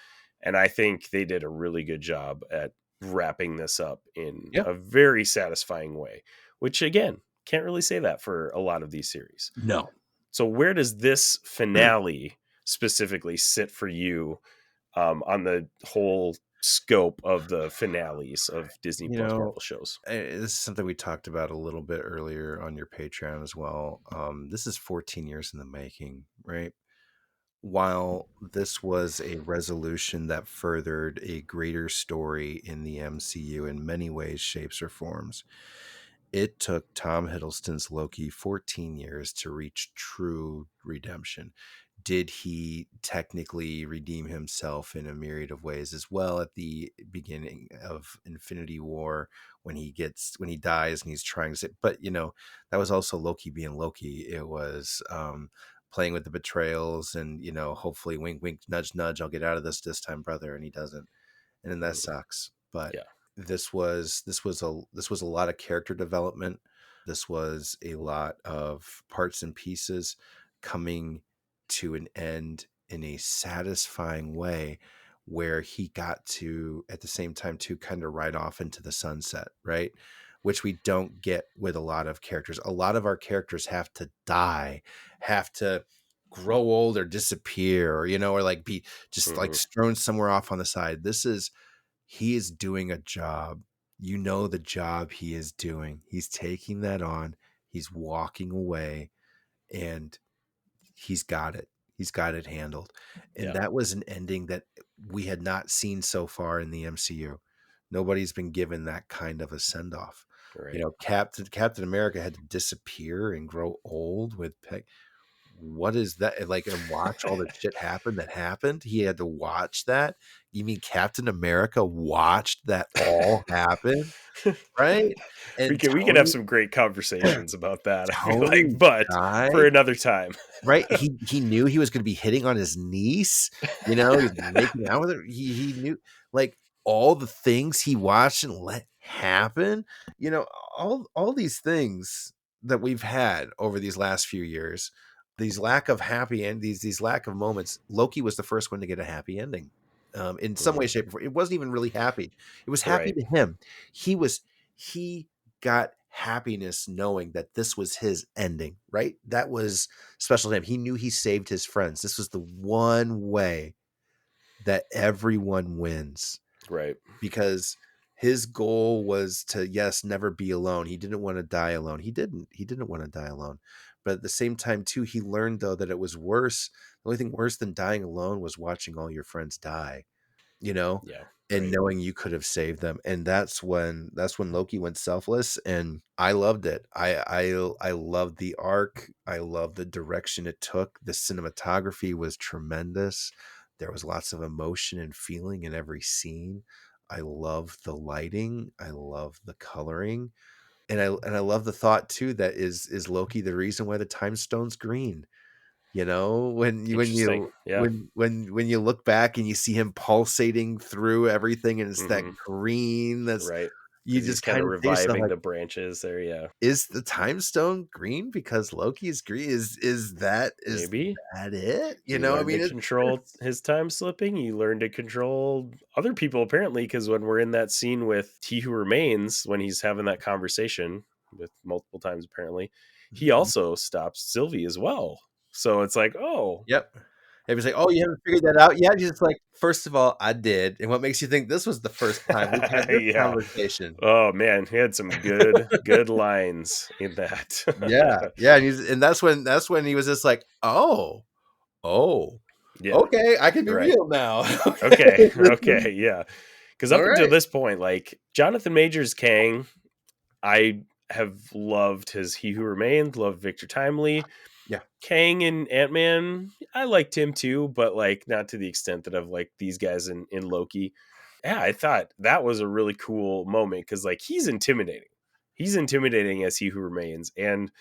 And I think they did a really good job at wrapping this up in Yeah. a very satisfying way, which again, can't really say that for a lot of these series. No. So where does this finale specifically sit for you on the whole scope of the finales of Disney Plus Marvel shows? This is something we talked about a little bit earlier on your Patreon as well. This is 14 years in the making, right? While this was a resolution that furthered a greater story in the MCU in many ways, shapes, or forms, it took Tom Hiddleston's Loki 14 years to reach true redemption. Did he technically redeem himself in a myriad of ways as well at the beginning of Infinity War when he dies and he's trying to say, but that was also Loki being Loki. It was playing with the betrayals and hopefully wink wink nudge nudge, I'll get out of this time, brother, and he doesn't, and then that sucks. But Yeah. this was a lot of character development. This was a lot of parts and pieces coming to an end in a satisfying way where he got to at the same time to kind of ride off into the sunset, right? Which we don't get with a lot of characters. A lot of our characters have to die, have to grow old or disappear, or like be just like thrown somewhere off on the side. He is doing a job. The job he is doing. He's taking that on. He's walking away, and he's got it. He's got it handled. And that was an ending that we had not seen so far in the MCU. Nobody's been given that kind of a send-off. Right. Captain America had to disappear and grow old with Peg. What is that like? And watch all the shit happen that happened. He had to watch that. You mean Captain America watched that all happen, right? And we could have some great conversations about that. I feel Tony like, but died. for another time, right? He knew he was going to be hitting on his niece. He was making out with her. He knew like all the things he watched and let happen. All these things that we've had over these last few years. These lack of happy end, these lack of moments. Loki was the first one to get a happy ending, in some way, shape, or form. It wasn't even really happy. It was happy to him. He got happiness knowing that this was his ending. Right? That was special to him. He knew he saved his friends. This was the one way that everyone wins. Right? Because his goal was to never be alone. He didn't want to die alone. He didn't want to die alone. But at the same time, too, he learned, though, that it was worse. The only thing worse than dying alone was watching all your friends die, and knowing you could have saved them. And that's when Loki went selfless. And I loved it. I loved the arc. I loved the direction it took. The cinematography was tremendous. There was lots of emotion and feeling in every scene. I love the lighting. I love the coloring. And I love the thought too that is Loki the reason why the time stone's green? When you look back and you see him pulsating through everything and it's that green that's right. You just kind of reviving like, the branches there. Yeah. Is the time stone green because Loki's green? Is that maybe that it? I mean, control his time slipping. You learn to control other people apparently, because when we're in that scene with He Who Remains, when he's having that conversation with multiple times, apparently, he also stops Sylvie as well. So it's like, oh, yep. Everybody's like, oh, you haven't figured that out yet? He's just like, first of all, I did. And what makes you think this was the first time we've had this conversation? Oh man, he had some good lines in that. Yeah. And that's when he was just like, oh, yeah. Okay, I can be real now. Okay, yeah. Because up until this point, like Jonathan Majors Kang, I have loved his He Who Remained, loved Victor Timely. Yeah. Kang and Ant-Man, I liked him too, but like not to the extent that I've liked these guys in Loki. Yeah, I thought that was a really cool moment because like he's intimidating. He's intimidating as He Who Remains, and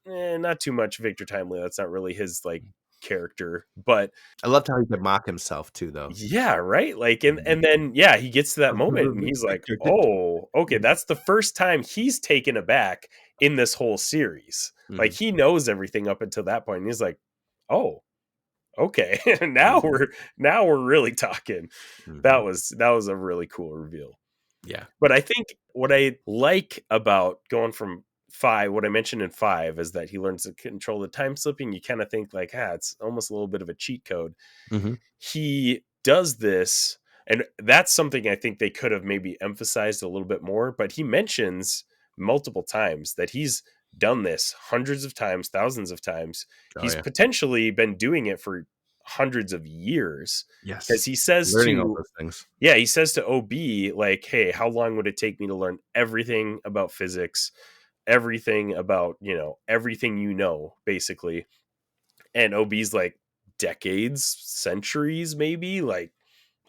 not too much Victor Timely. That's not really his like character, but I loved how he could mock himself too, though. Yeah, right. Like, and then he gets to that moment, and he's like, "Oh, okay." That's the first time he's taken aback in this whole series. Like, Mhm. he knows everything up until that point. And he's like, oh, okay. Mhm. Now we're really talking. Mhm. That was a really cool reveal. Yeah. But I think what I like about going from 5, what I mentioned in 5 is that he learns to control the time slipping. You kind of think like, it's almost a little bit of a cheat code. Mhm. He does this, and that's something I think they could have maybe emphasized a little bit more, but he mentions multiple times that he's done this hundreds of times, thousands of times. Oh, He's yeah. potentially been doing it for hundreds of years, because Yes. he says Learning all to those things. yeah, he says to OB, like, hey, how long would it take me to learn everything about physics, everything about, everything basically. And OB's like, decades, centuries, maybe, like,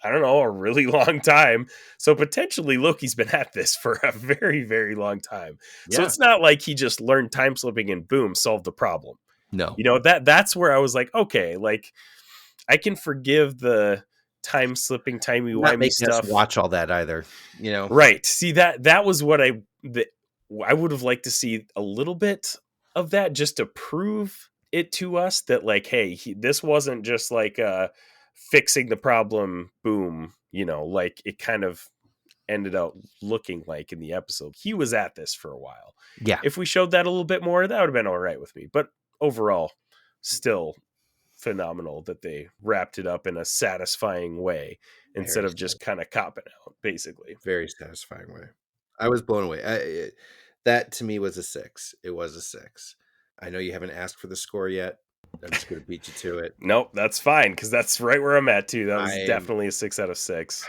I don't know, a really long time. So potentially Loki's been at this for a very, very long time. So Yeah. it's not like he just learned time slipping and boom, solved the problem. No. That's where I was like, okay, like, I can forgive the time slipping, Not timey-wimey making us stuff. watch all that either, you know? Right. See, that was what I would have liked to see a little bit of that, just to prove it to us that, like, hey, this wasn't just like fixing the problem, boom, like it kind of ended up looking like in the episode. He was at this for a while. Yeah. If we showed that a little bit more, that would have been all right with me. But overall, still phenomenal that they wrapped it up in a satisfying way instead Very of just kind of copping out, basically. very satisfying way. I was blown away. That to me was a 6. It was a 6. I know you haven't asked for the score yet. I'm just going to beat you to it. Nope, that's fine, because that's right where I'm at too. That was I'm definitely a 6 out of 6.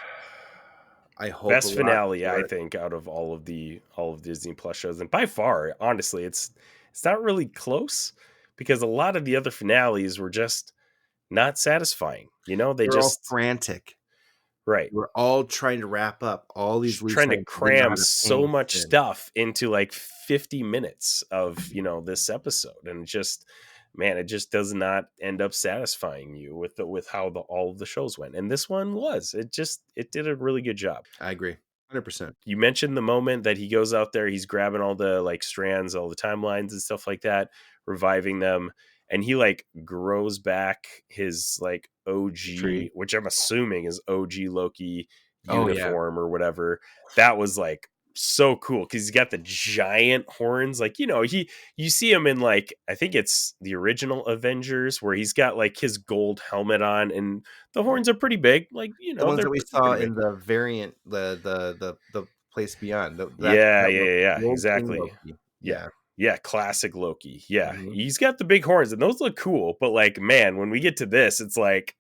I hope a Best lot finale, for I it. think, out of all of Disney Plus shows, and by far, honestly, it's not really close, because a lot of the other finales were just not satisfying. They They're all just frantic. right. We're all trying to wrap up all these loose Trying to ends we didn't know how cram to so paint much in. stuff into like 50 minutes of this episode, and just, man, it just does not end up satisfying you with how all of the shows went, and this one it did a really good job. I agree. 100%. You mentioned the moment that he goes out there, he's grabbing all the like strands, all the timelines and stuff like that, reviving them, and he like grows back his like Tree. OG, which I'm assuming is OG Loki Oh, yeah. uniform or whatever. That was like so cool, because he's got the giant horns. Like, you see him in, like, I think it's the original Avengers, where he's got like his gold helmet on, and the horns are pretty big. Like, The ones that we they're saw pretty big. in the variant, the place beyond. Yeah, That yeah, Loki, yeah, the old King exactly. Loki. Yeah. Yeah. Yeah, classic Loki. Yeah. Mhm. He's got the big horns, and those look cool, but like, man, when we get to this, it's like,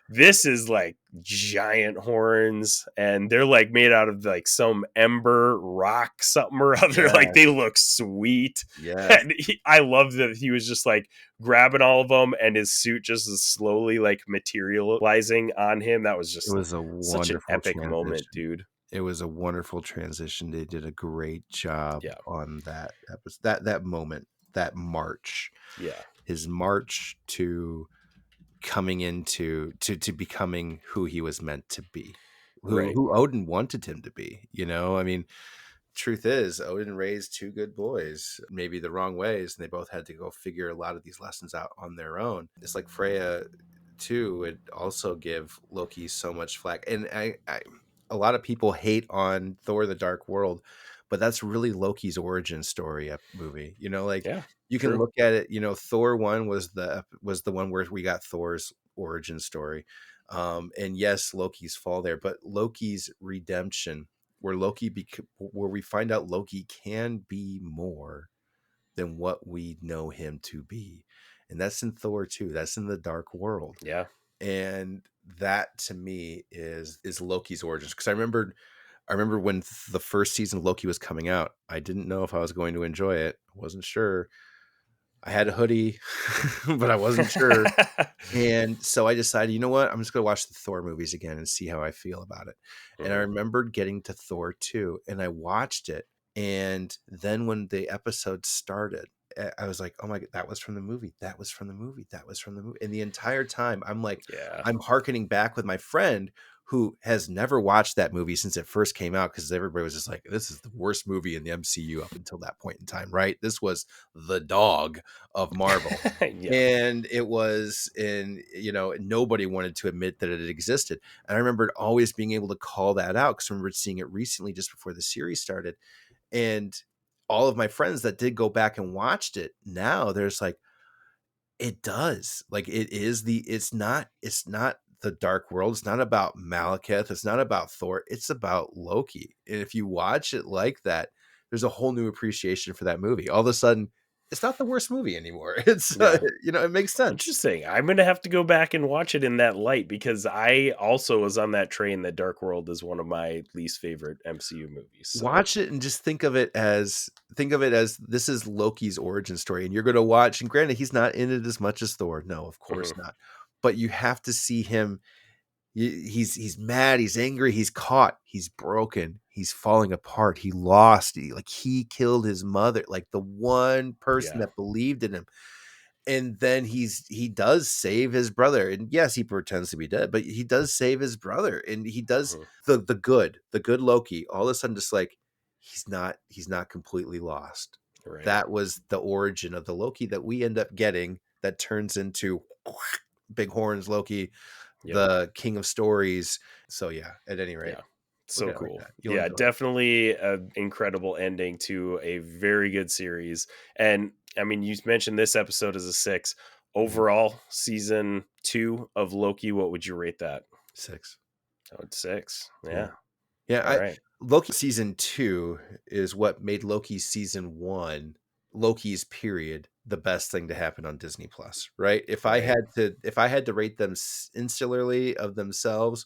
this is like giant horns, and they're like made out of like some ember rock something or other. Like, Yes. they look sweet. Yes. And I love that he was just like grabbing all of them, and his suit just is slowly like materializing on him. That was It just was a such an wonderful epic moment, transition. dude. It was a wonderful transition. They did a great job Yeah. on that episode, that moment, that march. Yeah. His march to coming into to becoming who he was meant to be. Right. Who Odin wanted him to be, I mean, truth is, Odin raised 2 good boys, maybe the wrong ways, and they both had to go figure a lot of these lessons out on their own. It's like Freya too would also give Loki so much flack, and I a lot of people hate on Thor: The Dark World, but that's really Loki's origin story movie. Like, Yeah. you can True. look at it. Thor 1 was the one where we got Thor's origin story, and yes, Loki's fall there, but Loki's redemption, where where we find out Loki can be more than what we know him to be, and that's in Thor 2. That's in the Dark World. Yeah. And that to me is Loki's origins, because I remember when the first season of Loki was coming out, I didn't know if I was going to enjoy it. I wasn't sure. I had a hoodie, but I wasn't sure. And so I decided, you know what? I'm just going to watch the Thor movies again and see how I feel about it. And I remembered getting to Thor 2, and I watched it. And then when the episode started, I was like, oh my God, that was from the movie. That was from the movie. That was from the movie. And the entire time I'm like, Yeah. I'm hearkening back with my friend who has never watched that movie since it first came out, because everybody was just like, this is the worst movie in the MCU up until that point in time, right? This was the dog of Marvel. Yeah. And it was nobody wanted to admit that it existed. And I remembered always being able to call that out, because I remember seeing it recently just before the series started. And all of my friends that did go back and watched it, now there's like, it does. Like, it's not the Dark World. It's not about Malekith. It's not about Thor. It's about Loki. And if you watch it like that, there's a whole new appreciation for that movie. All of a sudden, it's not the worst movie anymore. It's Yeah. it makes sense. Interesting. I'm going to have to go back and watch it in that light, because I also was on that train that Dark World is one of my least favorite MCU movies. So. Watch it and just think of it as this is Loki's origin story, and you're going to watch. And granted, he's not in it as much as Thor. No, of course not. But you have to see him. He's mad. He's angry. He's caught. He's broken. He's falling apart. He lost. He killed his mother, like the one person that believed in him. And then he does save his brother, and yes, he pretends to be dead, but he does save his brother, and he does the good Loki. All of a sudden, just like he's not completely lost. Right. That was the origin of the Loki that we end up getting, that turns into big horns Loki, the king of stories. So yeah, at any rate, so cool. Like Definitely an incredible ending to a very good series. And I mean, you mentioned this episode as a 6. Overall, season 2 of Loki, what would you rate that? 6. Oh, it's 6. Yeah. All right. Loki season 2 is what made Loki season 1, Loki's period, the best thing to happen on Disney Plus, right? If I had to rate them insularly of themselves,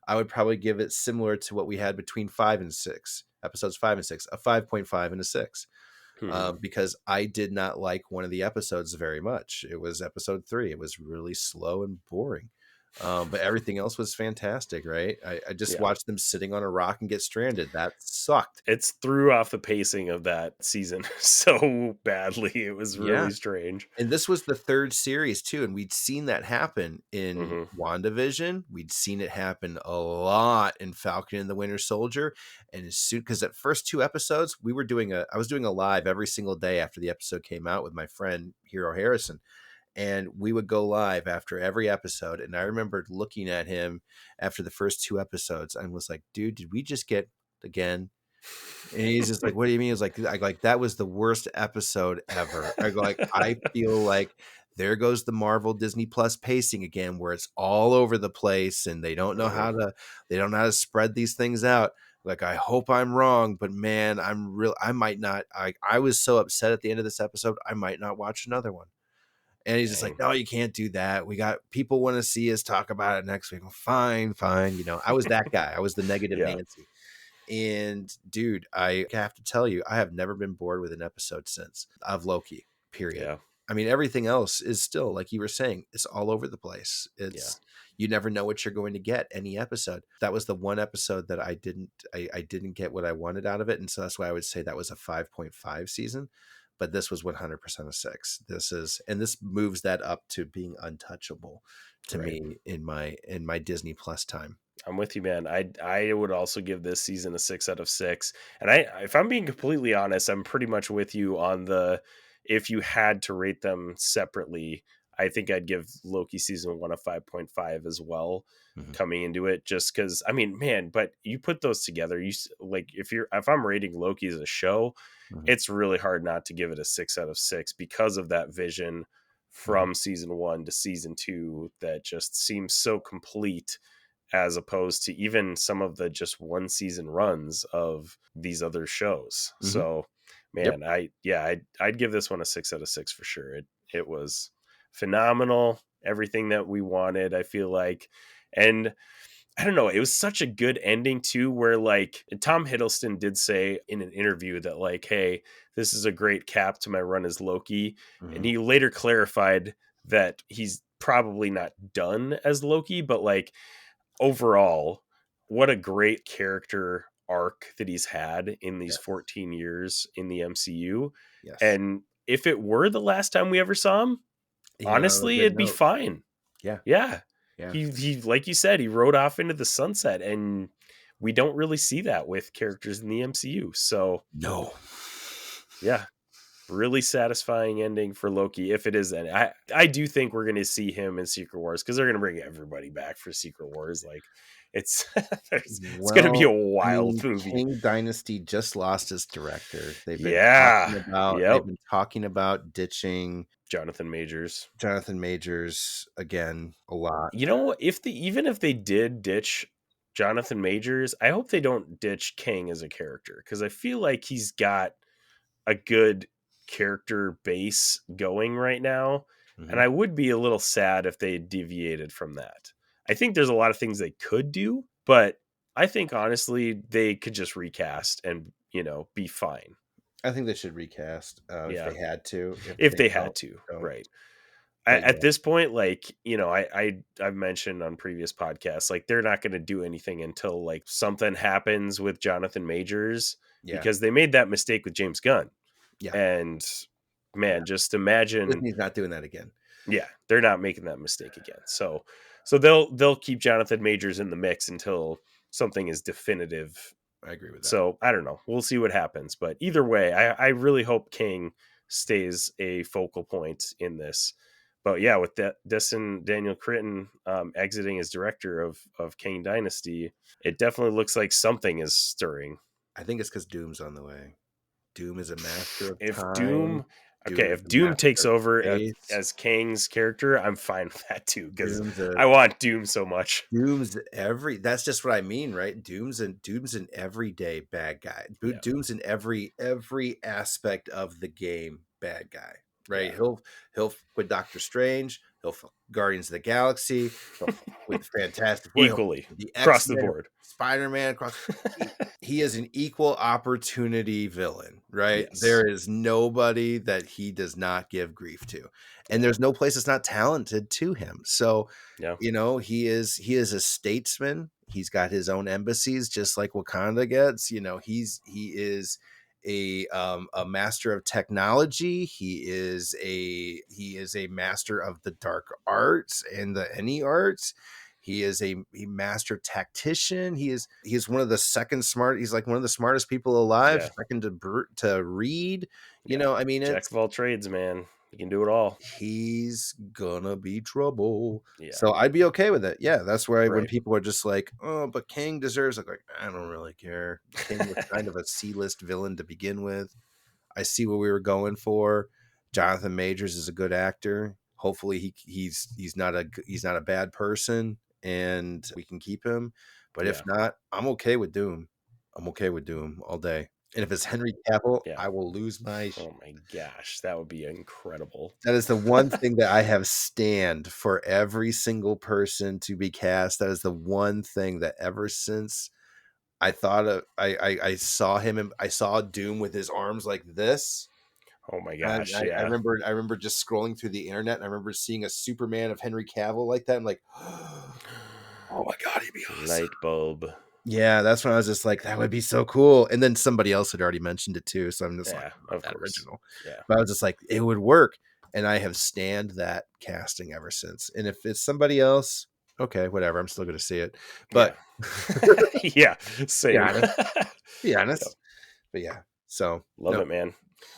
I would probably give it similar to what we had between 5 and 6, episodes 5 and 6, a 5.5 and a 6. Because I did not like one of the episodes very much. It was episode 3. It was really slow and boring. But everything else was fantastic, right? I just watched them sitting on a rock and get stranded. That sucked. It's threw off the pacing of that season so badly. It was really strange. And this was the 3rd series too, and we'd seen that happen in WandaVision. We'd seen it happen a lot in Falcon and the Winter Soldier. And as soon, because at first 2 episodes, I was doing a live every single day after the episode came out with my friend Hero Harrison. And we would go live after every episode. And I remembered looking at him after the first 2 episodes and was like, dude, did we just get again? And he's just like, what do you mean? It's like, that was the worst episode ever. I feel like there goes the Marvel Disney Plus pacing again, where it's all over the place and they don't know how to spread these things out. Like, I hope I'm wrong, but man, I might not. I was so upset at the end of this episode, I might not watch another one. And he's just like, no, you can't do that. We got people want to see us talk about it next week. Well, fine. I was that guy. I was the negative Nancy. And dude, I have to tell you, I have never been bored with an episode since of Loki, period. Yeah. I mean, everything else is still, like you were saying, it's all over the place. You never know what you're going to get any episode. That was the one episode that I didn't get what I wanted out of it. And so that's why I would say that was a 5.5 season. But this was 100% a 6. This moves that up to being untouchable to me in my Disney Plus time. I'm with you, man. I would also give this season a 6 out of 6. And if I'm being completely honest, I'm pretty much with you on if you had to rate them separately, I think I'd give Loki season 1 a 5.5 as well, coming into it, just because, I mean, man, but you put those together, if I'm rating Loki as a show, it's really hard not to give it a 6 out of 6 because of that vision from season 1 to season 2 that just seems so complete, as opposed to even some of the just one season runs of these other shows. So, man, I'd give this one a 6 out of 6 for sure. It was phenomenal. Everything that we wanted, I feel like. And I don't know, it was such a good ending too, where like Tom Hiddleston did say in an interview that like, hey, this is a great cap to my run as Loki. And he later clarified that he's probably not done as Loki, but like overall, what a great character arc that he's had in these 14 years in the MCU. Yes. And if it were the last time we ever saw him, honestly, it'd be fine. Yeah. Yeah. Yeah. He like you said, he rode off into the sunset, and we don't really see that with characters in the MCU. So No. yeah, really satisfying ending for Loki if it is. And I do think we're going to see him in Secret Wars because they're going to bring everybody back for Secret Wars. Like it's it's going to be a Well, I wild mean, movie. King Dynasty just lost its director. Yeah. They've Yep. been talking about ditching Jonathan Majors. Jonathan Majors again a lot. You know, even if they did ditch Jonathan Majors, I hope they don't ditch King as a character because I feel like he's got a good character base going right now, and Mhm. I would be a little sad if they deviated from that. I think there's a lot of things they could do, but I think honestly they could just recast and be fine. I think they should recast if Yeah, they had to. If if they they had don't, to, don't. right? But At yeah, this point, like I've mentioned on previous podcasts, like they're not going to do anything until like something happens with Jonathan Majors yeah, because they made that mistake with James Gunn. yeah, And yeah. man, just imagine, Disney's not doing that again. yeah, they're not making that mistake again. So they'll keep Jonathan Majors in the mix until something is definitive. I agree with that. So I don't know. We'll see what happens. But either way, I really hope King stays a focal point in this. But yeah, with that Destin Daniel Critton exiting as director of King Dynasty, it definitely looks like something is stirring. I think it's because Doom's on the way. Doom is a master of If time. Doom, Doom okay, is if a Doom master takes of over space. as Kang's character, I'm fine with that too because Doom's a I want Doom so much. Doom's that's just what I mean, right? Doom's an everyday bad guy. Yeah, Doom's in every aspect of the game bad guy, right? yeah, He'll with Doctor Strange, he'll fuck Guardians of the Galaxy, he'll fuck with Fantastic Four, he'll equally fuck with the across the X-Men, board. Spider-Man across he is an equal opportunity villain, right? Yes, There is nobody that he does not give grief to. And yeah, there's no place that's not talented to him. So yeah, he is a statesman. He's got his own embassies, just like Wakanda gets. He is a master of technology. He is a master of the dark arts and the any arts. He is a master tactician. He is one of the second smart. He's like one of the smartest people alive, yeah, second to read. yeah. I mean, Jack of all trades, man. You can do it all. he's gonna be trouble. Yeah, So I'd be okay with it. Yeah, that's why when right. people are just like, "Oh, but King deserves," like I don't really care. King was kind of a C-list villain to begin with. I see what we were going for. Jonathan Majors is a good actor. Hopefully, he's not a bad person, and we can keep him. But if Yeah, not, I'm okay with Doom. I'm okay with Doom all day. And if it's Henry Cavill, yeah. I will lose my. Oh my gosh, that would be incredible. That is the one thing that I have stand for every single person to be cast. That is the one thing that ever since I thought of, I saw him and I saw Doom with his arms like this. Oh my And gosh, I yeah. remember just scrolling through the internet and I remember seeing a Superman of Henry Cavill like that. I'm like, oh my God, he'd be awesome. Light bulb. Yeah, that's when I was just like, that would be so cool. And then somebody else had already mentioned it too. So I'm just like, Yeah, I'm not of that course. original. Yeah, But I was just like, it would work. And I have stand that casting ever since. And if it's somebody else, okay, whatever. I'm still going to see it. But yeah, yeah. be Same. honest, be Yep. honest. But yeah, so Love no, it, man.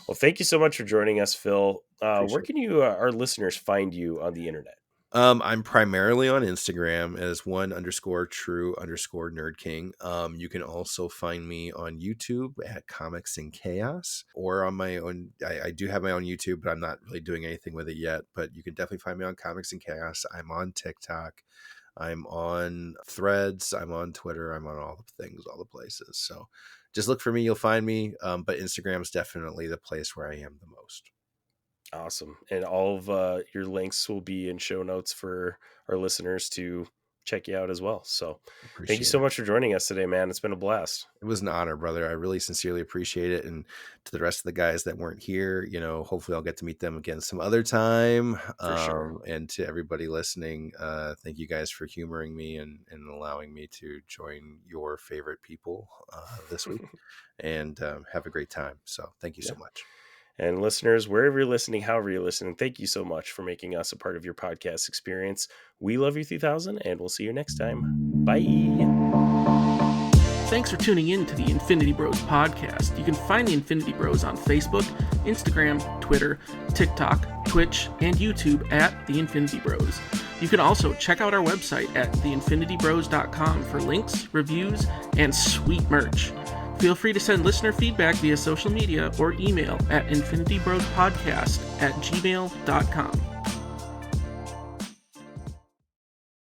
Well, thank you so much for joining us, Phil. Where appreciate it. can you, our listeners, find you on the internet? I'm primarily on Instagram as _true_nerd king. You can also find me on YouTube at Comics and Chaos or on my own. I do have my own YouTube, but I'm not really doing anything with it yet. But you can definitely find me on Comics and Chaos. I'm on TikTok. I'm on Threads. I'm on Twitter. I'm on all the things, all the places. So just look for me. You'll find me. But Instagram is definitely the place where I am the most. Awesome. And all of your links will be in show notes for our listeners to check you out as well. So thank you Appreciate so it. much for joining us today, man. It's been a blast. It was an honor, brother. I really sincerely appreciate it. And to the rest of the guys that weren't here, hopefully I'll get to meet them again some other time. For sure. And to everybody listening, thank you guys for humoring me and allowing me to join your favorite people this week and have a great time. So thank you Yeah. so much. And listeners, wherever you're listening, however you're listening, thank you so much for making us a part of your podcast experience. We love you 3000, and we'll see you next time. Bye. Thanks for tuning in to the Infinity Bros podcast. You can find the Infinity Bros on Facebook, Instagram, Twitter, TikTok, Twitch, and YouTube at the Infinity Bros. You can also check out our website at theinfinitybros.com for links, reviews, and sweet merch. Feel free to send listener feedback via social media or email at infinitybrospodcast@gmail.com.